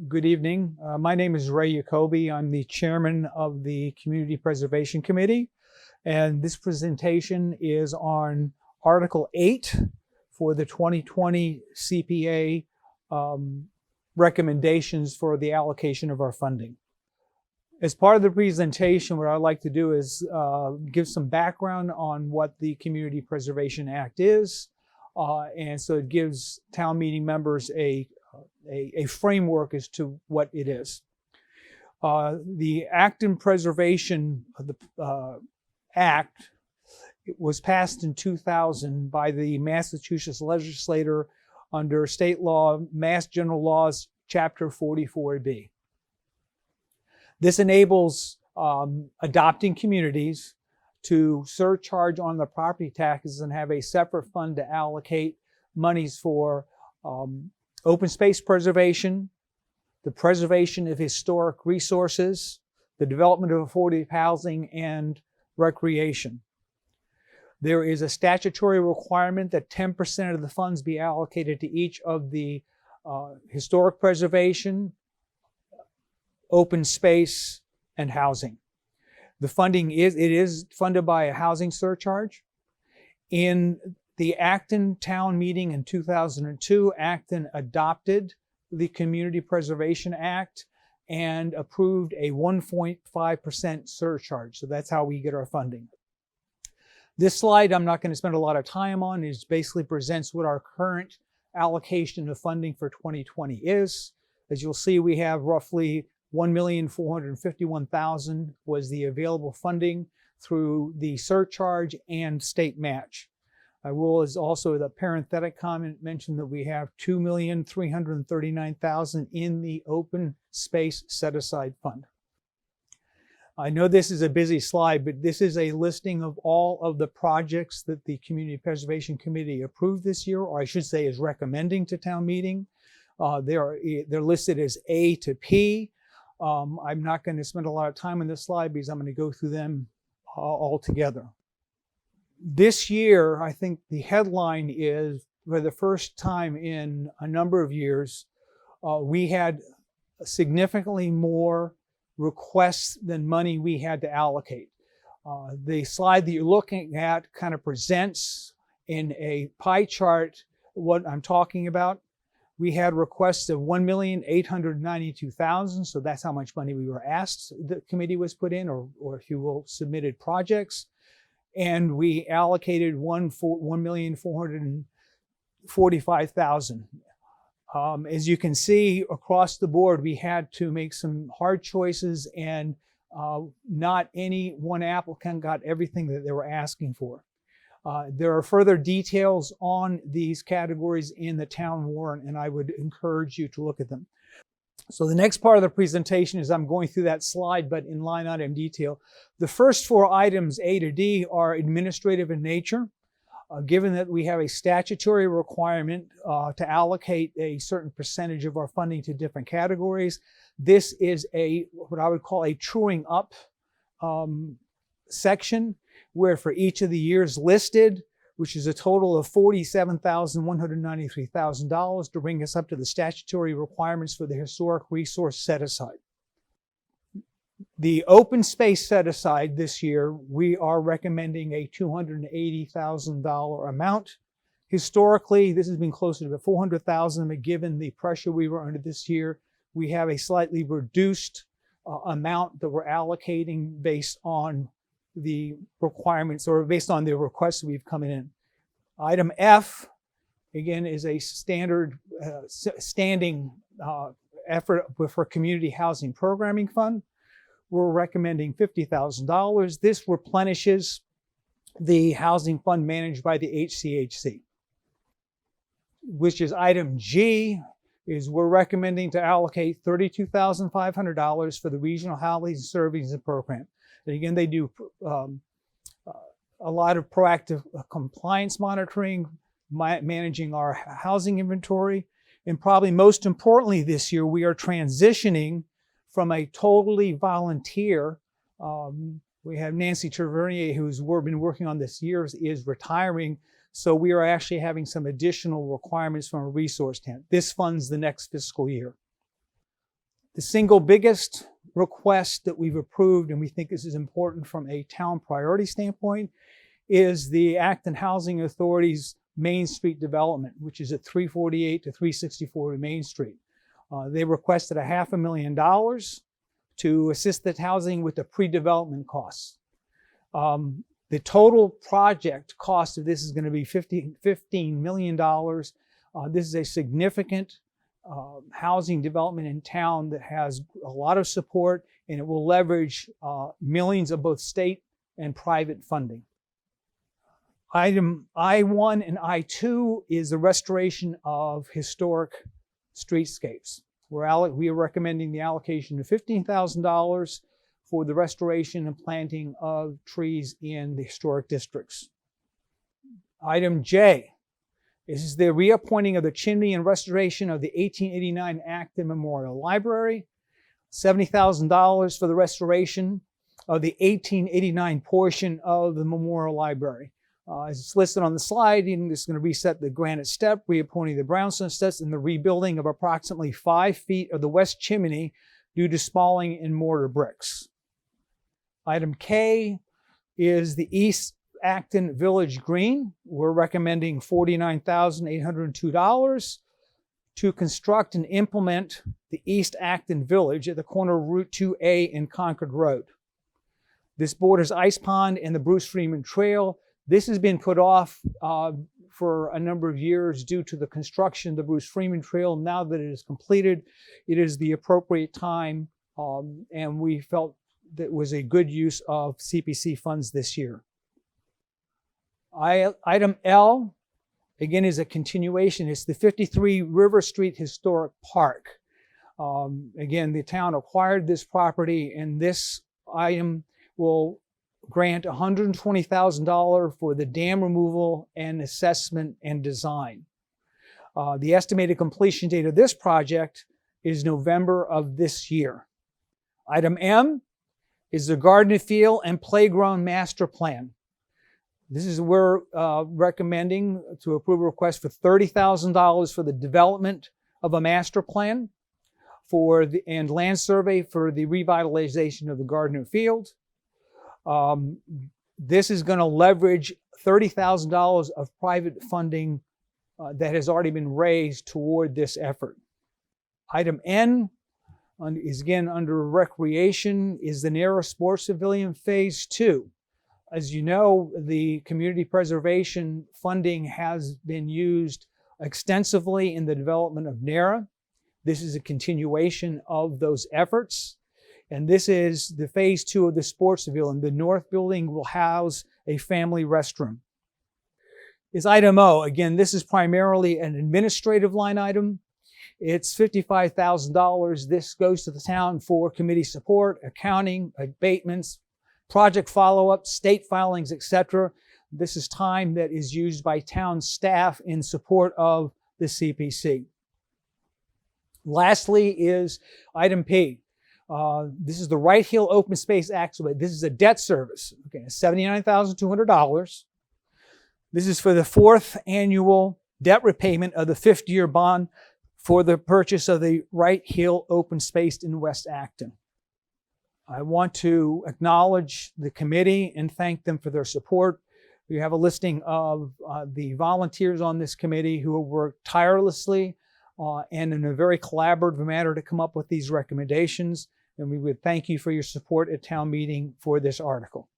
Good evening. My name is Ray Yacouby. I'm the chairman of the Community Preservation Committee, and this presentation is on Article 8 for the 2020 CPA recommendations for the allocation of our funding. As part of the presentation, what I'd like to do is give some background on what the Community Preservation Act is, and so it gives town meeting members a framework as to what it is. The Acton Preservation Act was passed in 2000 by the Massachusetts legislature under state law, Mass General Laws, Chapter 44B. This enables adopting communities to surcharge on the property taxes and have a separate fund to allocate monies for open space preservation, the preservation of historic resources, the development of affordable housing, and recreation. There is a statutory requirement that 10% of the funds be allocated to each of the historic preservation, open space, and housing. The funding is funded by a housing surcharge. In the Acton town meeting in 2002, Acton adopted the Community Preservation Act and approved a 1.5% surcharge. So that's how we get our funding. This slide I'm not going to spend a lot of time on. It basically presents what our current allocation of funding for 2020 is. As you'll see, we have roughly $1,451,000 was the available funding through the surcharge and state match. I will, as also the parenthetic comment, mention that we have $2,339,000 in the open space set-aside fund. I know this is a busy slide, but this is a listing of all of the projects that the Community Preservation Committee approved this year, or I should say is recommending to town meeting. They're listed as A to P. I'm not going to spend a lot of time on this slide because I'm going to go through them all together. This year, I think the headline is, for the first time in a number of years, we had significantly more requests than money we had to allocate. The slide that you're looking at kind of presents in a pie chart what I'm talking about. We had requests of $1,892,000, so that's how much money we were asked the committee was put in, or if you will, submitted projects. And we allocated $1,445,000. As you can see across the board, we had to make some hard choices, and not any one applicant got everything that they were asking for. There are further details on these categories in the town warrant, and I would encourage you to look at them. So the next part of the presentation is I'm going through that slide, but in line item detail. The first four items, A to D, are administrative in nature. Given that we have a statutory requirement to allocate a certain percentage of our funding to different categories, this is what I would call a truing up section, where for each of the years listed, which is a total of $47,193,000 to bring us up to the statutory requirements for the historic resource set-aside. The open space set-aside this year, we are recommending a $280,000 amount. Historically, this has been closer to $400,000, but given the pressure we were under this year, we have a slightly reduced amount that we're allocating based on the requirements, or based on the requests we've come in. Item F, again, is a standard standing effort for Community Housing Programming Fund. We're recommending $50,000. This replenishes the housing fund managed by the HCHC. Which is item G, is we're recommending to allocate $32,500 for the Regional Housing Services Program. And again, they do a lot of proactive compliance monitoring, managing our housing inventory, and probably most importantly this year, we are transitioning from a totally volunteer. We have Nancy Tavernier, who's been working on this years, is retiring. So we are actually having some additional requirements from a resource tent. This funds the next fiscal year. The single biggest request that we've approved, and we think this is important from a town priority standpoint, is the Acton Housing Authority's Main Street development, which is at 348 to 364 Main Street. They requested $500,000 to assist the housing with the pre-development costs. The total project cost of this is going to be $15 million. This is a significant housing development in town that has a lot of support, and it will leverage millions of both state and private funding. Item I1 and I2 is the restoration of historic streetscapes. We are recommending the allocation of $15,000 for the restoration and planting of trees in the historic districts. Item J. This is the reappointing of the chimney and restoration of the 1889 Acton Memorial Library. $70,000 for the restoration of the 1889 portion of the Memorial Library. As it's listed on the slide, this is going to reset the granite step, reappointing the brownstone steps, and the rebuilding of approximately 5 feet of the west chimney due to spalling in mortar bricks. Item K is the East Acton Village Green. We're recommending $49,802 to construct and implement the East Acton Village at the corner of Route 2A and Concord Road. This borders Ice Pond and the Bruce Freeman Trail. This has been put off for a number of years due to the construction of the Bruce Freeman Trail. Now that it is completed, it is the appropriate time, and we felt that was a good use of CPC funds this year. Item L, again, is a continuation. It's the 53 River Street Historic Park. Again, the town acquired this property, and this item will grant $120,000 for the dam removal and assessment and design. The estimated completion date of this project is November of this year. Item M is the Garden Field and Playground Master Plan. This is we're recommending to approve a request for $30,000 for the development of a master plan and land survey for the revitalization of the Garden Field. This is going to leverage $30,000 of private funding that has already been raised toward this effort. Item N is again under recreation, is the Narrow Sports Pavilion Phase 2. As you know, the community preservation funding has been used extensively in the development of NARA. This is a continuation of those efforts. And this is the Phase 2 of the sports pavilion. The north building will house a family restroom. Is item O. Again, this is primarily an administrative line item. It's $55,000. This goes to the town for committee support, accounting, abatements, project follow-up, state filings, etc. This is time that is used by town staff in support of the CPC. Lastly is item P. This is the Wright Hill Open Space Activity. This is a debt service. Okay, $79,200. This is for the 4th annual debt repayment of the 5th-year bond for the purchase of the Wright Hill Open Space in West Acton. I want to acknowledge the committee and thank them for their support. We have a listing of the volunteers on this committee who have worked tirelessly and in a very collaborative manner to come up with these recommendations. And we would thank you for your support at town meeting for this article.